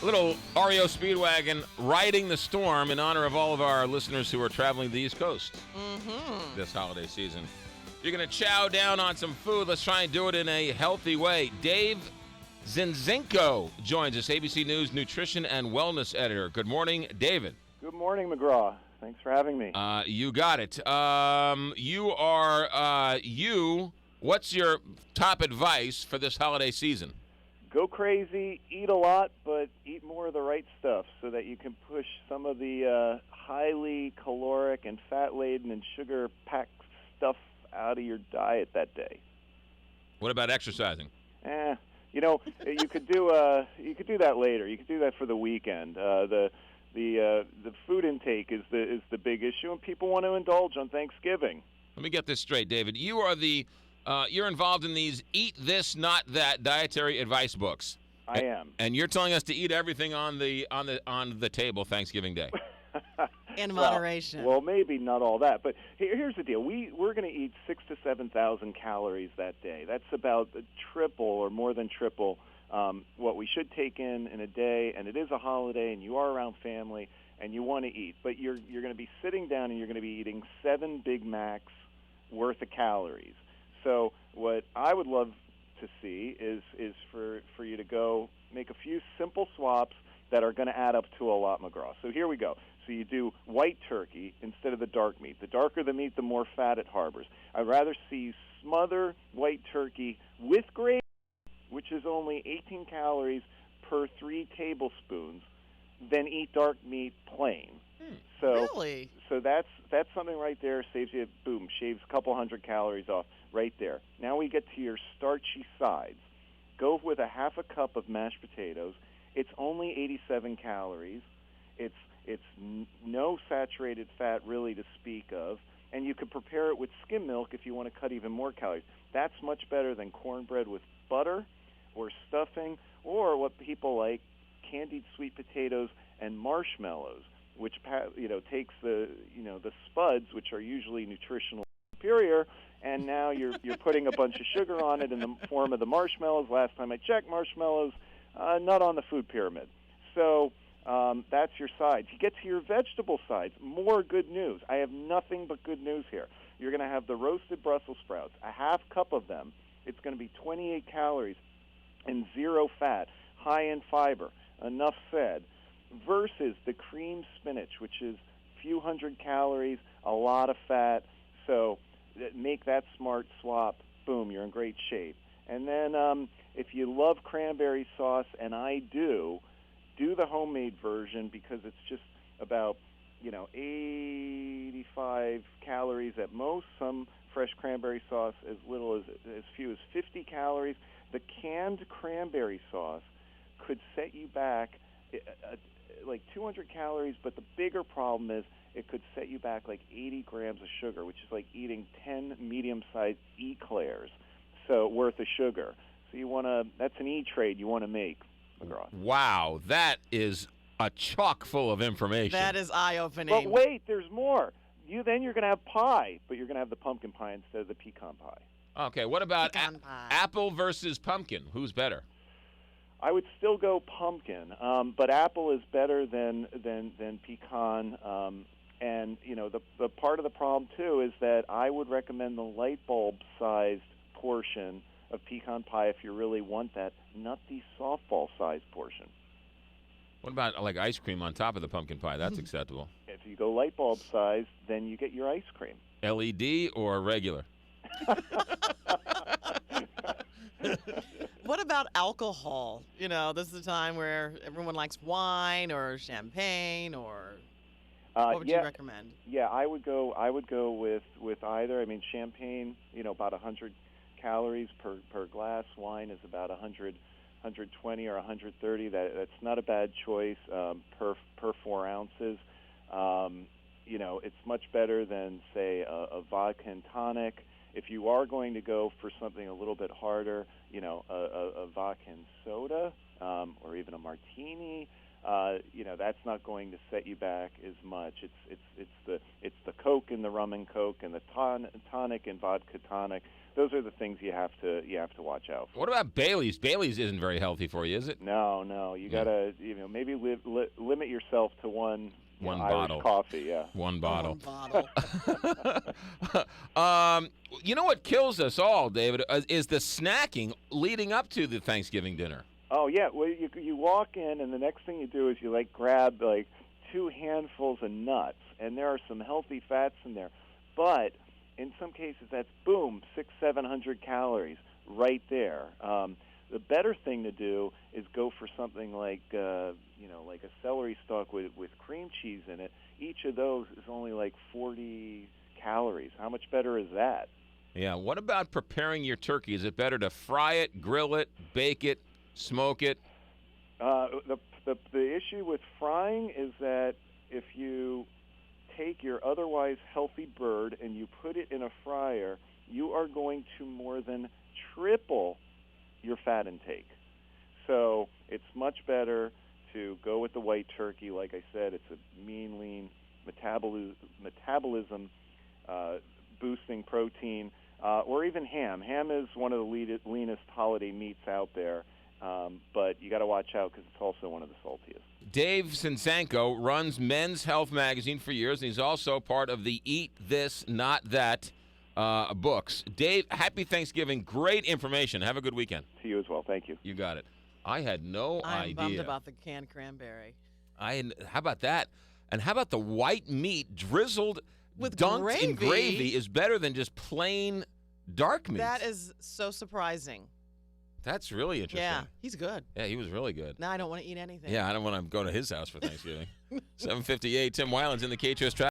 A little REO Speedwagon riding the storm in honor of all of our listeners who are traveling the East Coast this holiday season. You're going to chow down on some food. Let's try and do it in a healthy way. Dave Zinczenko joins us, ABC News nutrition and wellness editor. Good morning, David. Good morning, McGraw. Thanks for having me. You got it. What's your top advice for this holiday season? Go crazy, eat a lot, but eat more of the right stuff so that you can push some of the highly caloric and fat-laden and sugar-packed stuff out of your diet that day. What about exercising? You could do that later. You could do that for the weekend. The food intake is the big issue, and people want to indulge on Thanksgiving. Let me get this straight, David. You are you're involved in these eat this, not that dietary advice books. I am. And you're telling us to eat everything on the table Thanksgiving Day. In moderation. Well, maybe not all that, but here's the deal. We're going to eat 6,000 to 7,000 calories that day. That's about triple or more than triple what we should take in a day, and it is a holiday, and you are around family, and you want to eat. But you're going to be sitting down, and you're going to be eating 7 Big Macs worth of calories. So what I would love to see is for you to go make a few simple swaps that are going to add up to a lot, McGraw. So here we go. So you do white turkey instead of the dark meat. The darker the meat, the more fat it harbors. I'd rather see you smother white turkey with gravy, which is only 18 calories per 3 tablespoons, than eat dark meat plain. Really? So that's something right there. Saves you, shaves a couple hundred calories off right there. Now we get to your starchy sides. Go with a half a cup of mashed potatoes. It's only 87 calories. It's no saturated fat really to speak of, and you could prepare it with skim milk if you want to cut even more calories. That's much better than cornbread with butter or stuffing, or what people like, candied sweet potatoes and marshmallows, which takes the spuds, which are usually nutritional superior, and now you're putting a bunch of sugar on it in the form of the marshmallows. Last time I checked, marshmallows not on the food pyramid. So that's your sides. You get to your vegetable sides. More good news. I have nothing but good news here. You're going to have the roasted Brussels sprouts, a half cup of them. It's going to be 28 calories and 0 fat, high in fiber. Enough said. Versus the cream spinach, which is a few hundred calories, a lot of fat. So make that smart swap. Boom, you're in great shape. And then if you love cranberry sauce, and I do the homemade version because it's just about 85 calories at most. Some fresh cranberry sauce as little as few as 50 calories. The canned cranberry sauce could set you back like 200 calories, but the bigger problem is it could set you back like 80 grams of sugar, which is like eating 10 medium-sized eclairs, so worth of sugar. So that's an E-trade you want to make, McGraw. Wow, that is a chock full of information. That is eye-opening. But wait, there's more. You're going to have pie, but you're going to have the pumpkin pie instead of the pecan pie. Okay, what about Pecan pie. apple versus pumpkin? Who's better? I would still go pumpkin, but apple is better than pecan. And the part of the problem too is that I would recommend the light bulb sized portion of pecan pie if you really want that, not the softball sized portion. What about like ice cream on top of the pumpkin pie? That's acceptable. If you go light bulb size, then you get your ice cream. LED or regular? What about alcohol? This is a time where everyone likes wine or champagne, or what would you recommend? Yeah, I would go with either. I mean, champagne, about 100 calories per glass. Wine is about 120 or 130. That's not a bad choice per 4 ounces. It's much better than, say, a vodka and tonic. If you are going to go for something a little bit harder, a vodka and soda or even a martini, that's not going to set you back as much. It's the Coke in the rum and Coke, and the tonic and vodka tonic. Those are the things you have to watch out for. What about Bailey's? Bailey's isn't very healthy for you, is it? No. You gotta maybe limit yourself to one bottle coffee. Yeah, one bottle. One bottle. You know what kills us all, David, is the snacking leading up to the Thanksgiving dinner. Oh yeah. Well, you walk in, and the next thing you do is you grab 2 handfuls of nuts, and there are some healthy fats in there, but in some cases, that's 600-700 calories right there. The better thing to do is go for something like a celery stalk with cream cheese in it. Each of those is only 40 calories. How much better is that? Yeah. What about preparing your turkey? Is it better to fry it, grill it, bake it, smoke it? The issue with frying is that if you take your otherwise healthy bird and you put it in a fryer, you are going to more than triple your fat intake. So it's much better to go with the white turkey. Like I said, it's a mean, lean metabolism boosting protein, or even ham. Ham is one of the leanest holiday meats out there, but you got to watch out because it's also one of the saltiest. Dave Zinczenko runs Men's Health Magazine for years, and he's also part of the Eat This, Not That books. Dave, happy Thanksgiving. Great information. Have a good weekend. To you as well. Thank you. You got it. I had no idea. I'm bummed about the canned cranberry. How about that? And how about the white meat drizzled, with dunked in gravy is better than just plain dark meat? That is so surprising. That's really interesting. Yeah, he's good. Yeah, he was really good. Now I don't want to eat anything. Yeah, I don't want to go to his house for Thanksgiving. 7:58, Tim Weiland's in the K-Trust traffic.